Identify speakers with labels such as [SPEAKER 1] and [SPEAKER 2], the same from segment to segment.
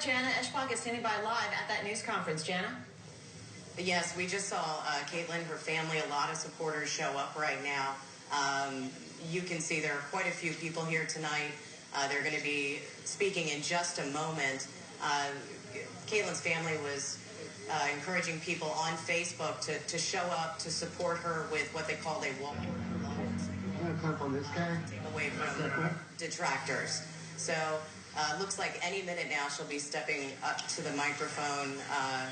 [SPEAKER 1] Jana Eschbach is standing by live at that news conference. Jana?
[SPEAKER 2] Yes, we just saw Caitlin, her family, a lot of supporters show up right now. You can see there are quite a few people here tonight. They're going to be speaking in just a moment. Caitlin's family was encouraging people on Facebook to show up to support her with what they called a walk away from detractors. So looks like any minute now she'll be stepping up to the microphone,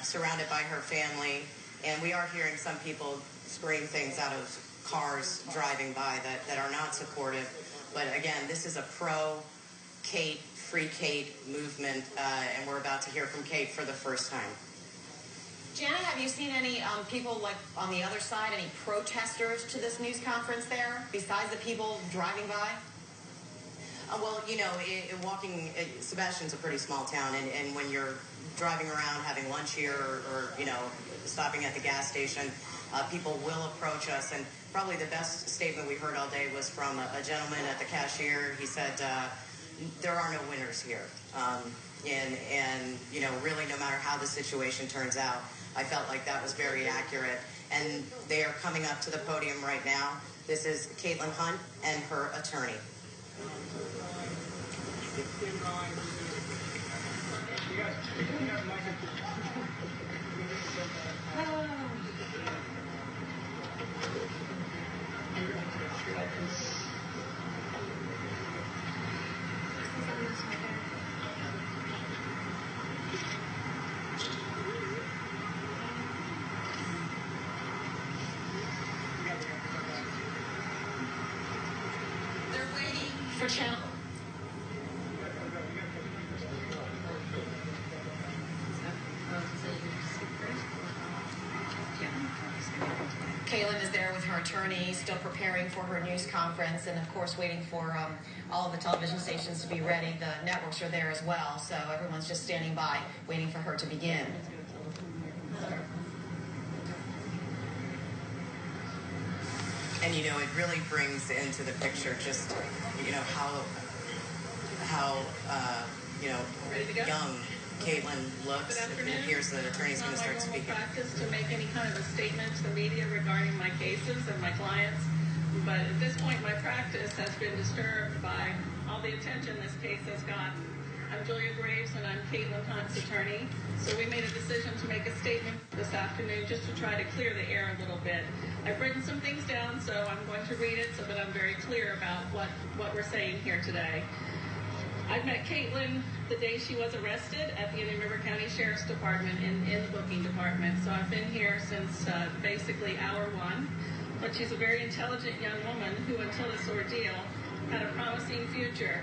[SPEAKER 2] surrounded by her family. And we are hearing some people scream things out of cars driving by that are not supportive. But again, this is a pro-Kate, free Kate movement, and we're about to hear from Kate for the first time.
[SPEAKER 1] Jana, have you seen any people like on the other side, any protesters to this news conference there, besides the people driving by?
[SPEAKER 2] Well, you know, Sebastian's a pretty small town, and when you're driving around having lunch here or you know, stopping at the gas station, people will approach us. And probably the best statement we heard all day was from a gentleman at the cashier. He said, there are no winners here. And, you know, really no matter how the situation turns out, I felt like that was very accurate. And they are coming up to the podium right now. This is Caitlin Hunt and her attorney.
[SPEAKER 1] They're waiting for channel. Caitlin is there with her attorney, still preparing for her news conference, and of course waiting for all of the television stations to be ready. The networks are there as well, so everyone's just standing by, waiting for her to begin.
[SPEAKER 2] And you know, it really brings into the picture just, you know, how you know, young Caitlin looks. It appears the attorney's going to start speaking.
[SPEAKER 3] It's not my normal practice to make any kind of a statement to the media regarding my cases and my clients, but at this point my practice has been disturbed by all the attention this case has gotten. I'm Julia Graves and I'm Caitlin Hunt's attorney, so we made a decision to make a statement this afternoon just to try to clear the air a little bit. I've written some things down, so I'm going to read it so that I'm very clear about what we're saying here today. I met Caitlin the day she was arrested at the Indian River County Sheriff's Department in the booking department. So I've been here since basically hour one. But she's a very intelligent young woman who, until this ordeal, had a promising future.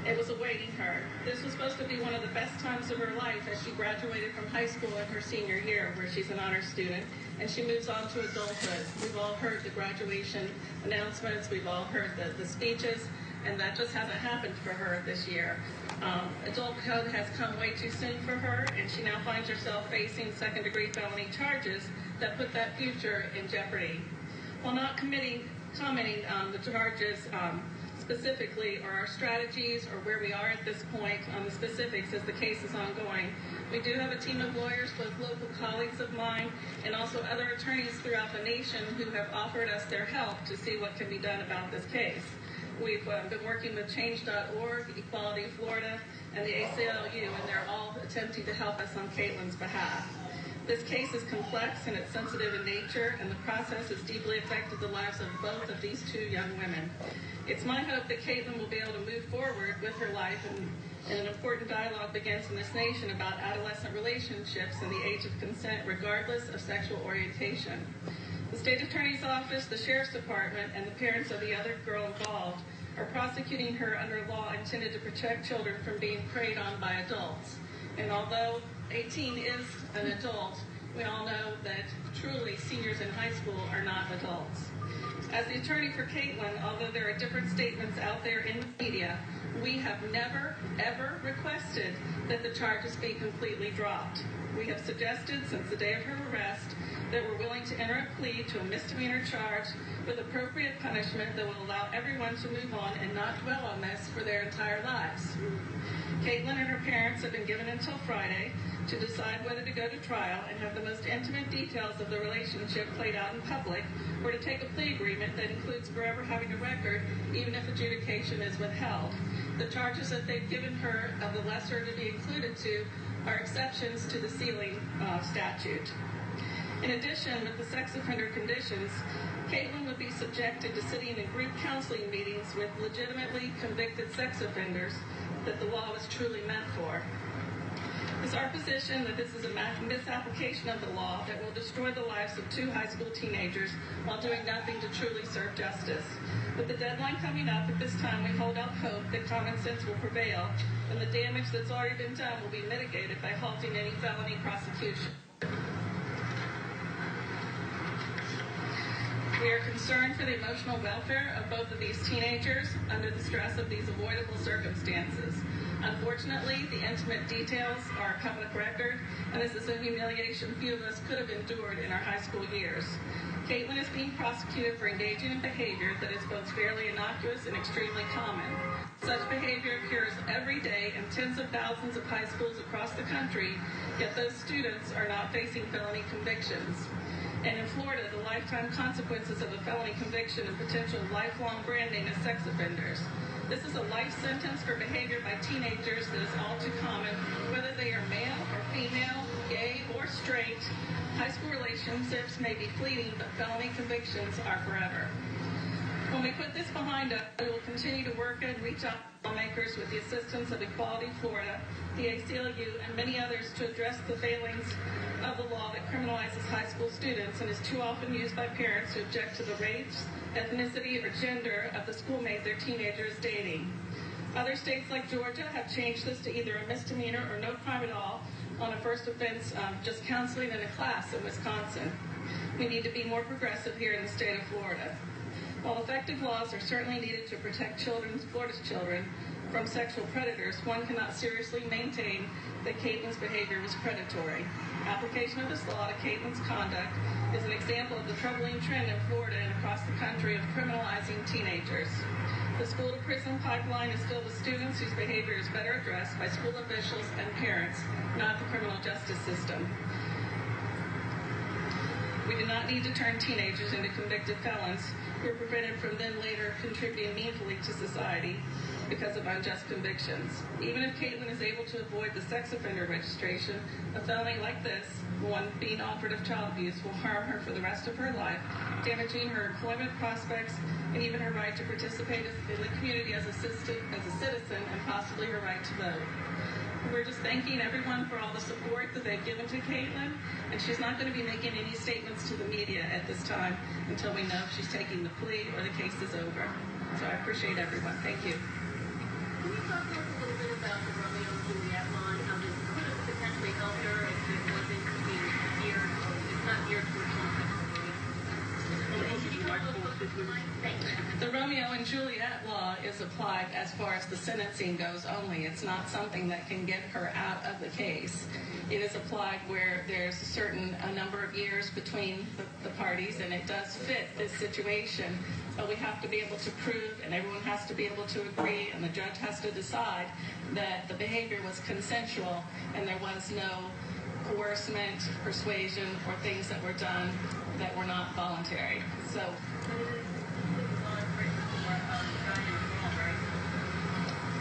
[SPEAKER 3] It was awaiting her. This was supposed to be one of the best times of her life as she graduated from high school in her senior year, where she's an honor student, and she moves on to adulthood. We've all heard the graduation announcements. We've all heard the speeches. And that just hasn't happened for her this year. Adulthood has come way too soon for her, and she now finds herself facing second-degree felony charges that put that future in jeopardy. While not commenting on the charges specifically, or our strategies, or where we are at this point on the specifics as the case is ongoing, we do have a team of lawyers, both local colleagues of mine and also other attorneys throughout the nation who have offered us their help to see what can be done about this case. We've been working with Change.org, Equality Florida, and the ACLU, and they're all attempting to help us on Caitlin's behalf. This case is complex and it's sensitive in nature, and the process has deeply affected the lives of both of these two young women. It's my hope that Caitlin will be able to move forward with her life, and an important dialogue begins in this nation about adolescent relationships and the age of consent, regardless of sexual orientation. The State Attorney's Office, the Sheriff's Department, and the parents of the other girl involved are prosecuting her under a law intended to protect children from being preyed on by adults. And although 18 is an adult, we all know that truly seniors in high school are not adults. As the attorney for Caitlin, although there are different statements out there in the media, We have never, ever requested that the charges be completely dropped. We have suggested since the day of her arrest that we're willing to enter a plea to a misdemeanor charge with appropriate punishment that will allow everyone to move on and not dwell on this for their entire lives. Caitlin and her parents have been given until Friday to decide whether to go to trial and have the most intimate details of the relationship played out in public, or to take a plea agreement that includes forever having a record, even if adjudication is withheld. The charges that they've given her of the lesser to be included to are exceptions to the sealing statute. In addition, with the sex offender conditions, Caitlin would be subjected to sitting in group counseling meetings with legitimately convicted sex offenders that the law was truly meant for. It's our position that this is a misapplication of the law that will destroy the lives of 2 high school teenagers while doing nothing to truly serve justice. With the deadline coming up, at this time we hold out hope that common sense will prevail and the damage that's already been done will be mitigated by halting any felony prosecution. We are concerned for the emotional welfare of both of these teenagers under the stress of these avoidable circumstances. Unfortunately, the intimate details are a public record, and this is a humiliation few of us could have endured in our high school years. Caitlin is being prosecuted for engaging in behavior that is both fairly innocuous and extremely common. Such behavior occurs every day in tens of thousands of high schools across the country, yet those students are not facing felony convictions. And in Florida, the lifetime consequences of a felony conviction and potential lifelong branding as sex offenders. This is a life sentence for behavior by teenagers that is all too common, whether they are male or female, gay or straight. High school relationships may be fleeting, but felony convictions are forever. When we put this behind us, we will continue to work and reach out to lawmakers with the assistance of Equality Florida, the ACLU, and many others to address the failings of the law that criminalizes high school students and is too often used by parents who object to the race, ethnicity, or gender of the schoolmate their teenager is dating. Other states like Georgia have changed this to either a misdemeanor or no crime at all on a first offense, just counseling in a class in Wisconsin. We need to be more progressive here in the state of Florida. While effective laws are certainly needed to protect Florida's children from sexual predators, one cannot seriously maintain that Caitlin's behavior was predatory. Application of this law to Caitlin's conduct is an example of the troubling trend in Florida and across the country of criminalizing teenagers. The school-to-prison pipeline is filled with students whose behavior is better addressed by school officials and parents, not the criminal justice system. We do not need to turn teenagers into convicted felons who are prevented from then later contributing meaningfully to society because of unjust convictions. Even if Caitlin is able to avoid the sex offender registration, a felony like this, one being offered of child abuse, will harm her for the rest of her life, damaging her employment prospects and even her right to participate in the community as a citizen and possibly her right to vote. We're just thanking everyone for all the support that they've given to Caitlin, and she's not going to be making any statements to the media at this time until we know if she's taking the plea or the case is over. So I appreciate everyone. Thank you.
[SPEAKER 4] Can you talk to us a little bit about the Romeo and Juliet line? How this could have potentially helped her if it wasn't being geared, it's not geared towards children. Can you talk a little bit about the line? Thank you.
[SPEAKER 3] The Romeo and Juliet law is applied as far as the sentencing goes only. It's not something that can get her out of the case. It is applied where there's a number of years between the parties, and it does fit this situation. But we have to be able to prove, and everyone has to be able to agree, and the judge has to decide that the behavior was consensual and there was no coercement, persuasion, or things that were done that were not voluntary. So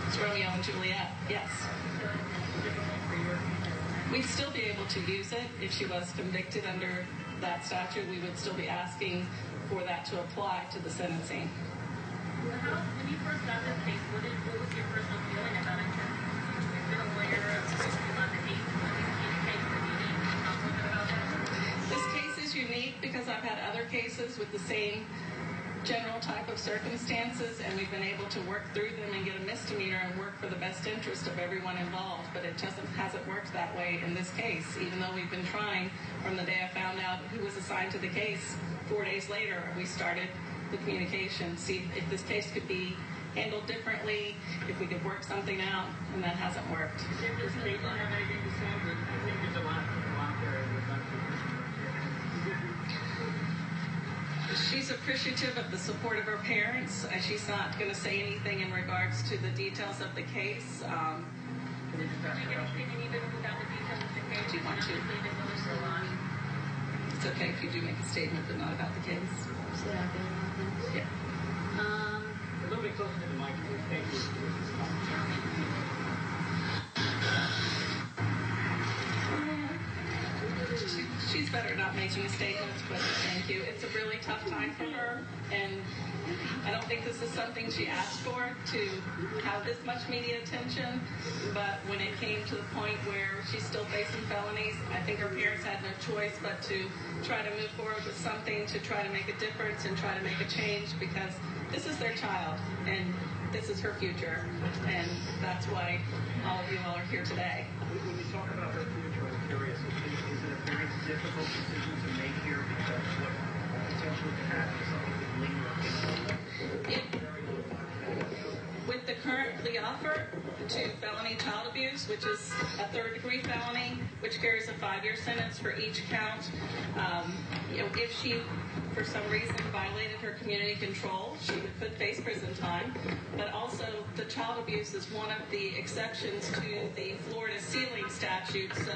[SPEAKER 3] it's Romeo and Juliet, yes. We'd still be able to use it if she was convicted under that statute. We would still be asking for that to apply to the sentencing.
[SPEAKER 4] When you first got this case, what was your personal feeling about it? You've been a lawyer about the case. Talk a little bit about that.
[SPEAKER 3] This case is unique because I've had other cases with the same general type of circumstances, and we've been able to work through them and get a misdemeanor and work for the best interest of everyone involved. But it hasn't worked that way in this case, even though we've been trying from the day I found out who was assigned to the case. 4 days later, we started the communication, see if this case could be handled differently, if we could work something out, and that hasn't worked.
[SPEAKER 5] Does Caitlin have anything to say? But I think there's a lot there with
[SPEAKER 3] She's appreciative of the support of her parents. She's not going to say anything in regards to the details of the case.
[SPEAKER 4] Can you get even without the details of the case?
[SPEAKER 3] Do you want to?
[SPEAKER 4] Obviously, the voters are on.
[SPEAKER 3] It's okay if you do make a statement, but not about the case. Yeah.
[SPEAKER 5] a little bit closer to the mic, please. Thank you.
[SPEAKER 3] She's better not making statements, but thank you. It's a really tough time for her, and I don't think this is something she asked for, to have this much media attention, but when it came to the point where she's still facing felonies, I think her parents had no choice but to try to move forward with something to try to make a difference and try to make a change, because this is their child, and this is her future, and that's why all of you all are here today.
[SPEAKER 5] When you talk about her future, I'm curious, is it a very difficult decision to make here, because what potentially could happen is something could linger
[SPEAKER 3] With the current plea offer to felony child abuse, which is a third-degree felony, which carries a 5-year sentence for each count, if she, for some reason, violated her community control, she could face prison time. But also, the child abuse is one of the exceptions to the Florida sealing statute, so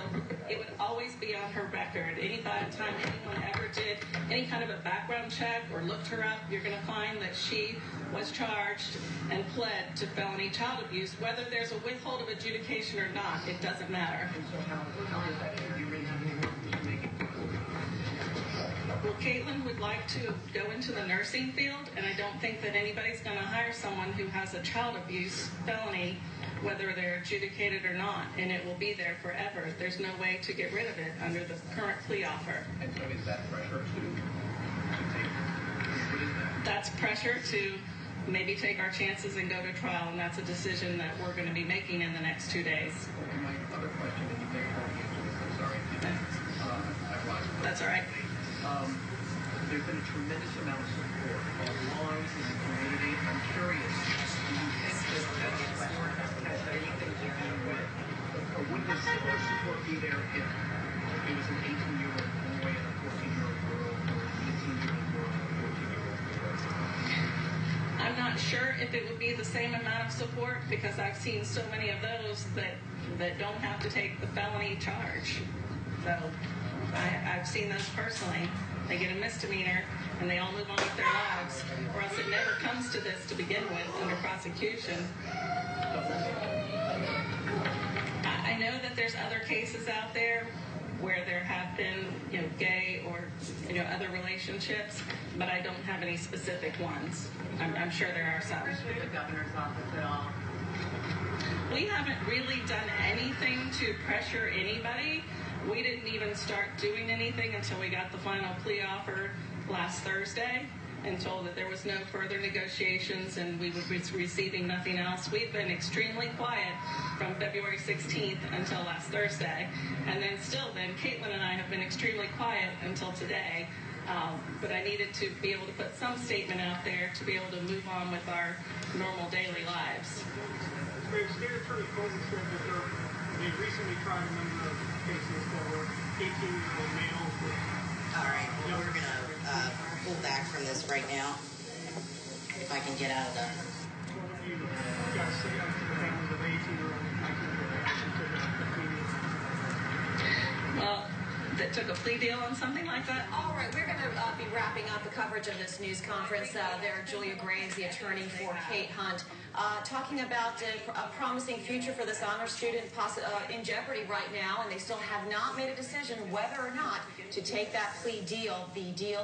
[SPEAKER 3] it would always be on her record. Any time anyone ever did any kind of a background check or looked her up, you're going to find that she was charged and pled to felony child abuse. Whether there's a withhold of adjudication or not, it doesn't matter.
[SPEAKER 5] so how does that do you really make it?
[SPEAKER 3] Well, Caitlin would like to go into the nursing field, and I don't think that anybody's going to hire someone who has a child abuse felony, whether they're adjudicated or not, and it will be there forever. There's no way to get rid of it under the current plea offer.
[SPEAKER 5] And so is that pressure to take? What is that?
[SPEAKER 3] That's pressure to maybe take our chances and go to trial, and that's a decision that we're going to be making in the next 2 days.
[SPEAKER 5] And my other question, and you may have already answered this, I'm sorry. I realize.
[SPEAKER 3] That's all right.
[SPEAKER 5] There's been a tremendous amount of support online in the community. I'm curious, do you think that support has anything to do with, or would this support be there if it was an 18-year-old boy and a 14-year-old girl, or an 18-year-old girl and a 14-year-old girl?
[SPEAKER 3] I'm not sure if it would be the same amount of support, because I've seen so many of those that don't have to take the felony charge. So I've seen those personally. They get a misdemeanor and they all move on with their lives, or else it never comes to this to begin with under prosecution. I know that there's other cases out there where there have been, gay or, other relationships, but I don't have any specific ones. I'm sure there are some.
[SPEAKER 2] With the governor's office at all?
[SPEAKER 3] We haven't really done anything to pressure anybody. We didn't even start doing anything until we got the final plea offer last Thursday and told that there was no further negotiations and we would be receiving nothing else. We've been extremely quiet from February 16th until last Thursday. And then Caitlin and I have been extremely quiet until today. But I needed to be able to put some statement out there to be able to move on with our normal daily lives.
[SPEAKER 6] State Attorney Colton said that they recently tried a number of cases that were 18-year-old males.
[SPEAKER 2] All right, well, we're going to pull back from this right now. If I can get out of the...
[SPEAKER 6] What have you got to say to the families of 18-year-old and 19-year-old?
[SPEAKER 3] Well, that took a plea deal on something like that?
[SPEAKER 1] All right, we're going to be wrapping up the coverage of this news conference. There, Julia Graves, the attorney for Kate Hunt, talking about a promising future for this honor student in jeopardy right now, and they still have not made a decision whether or not to take that plea deal, the deal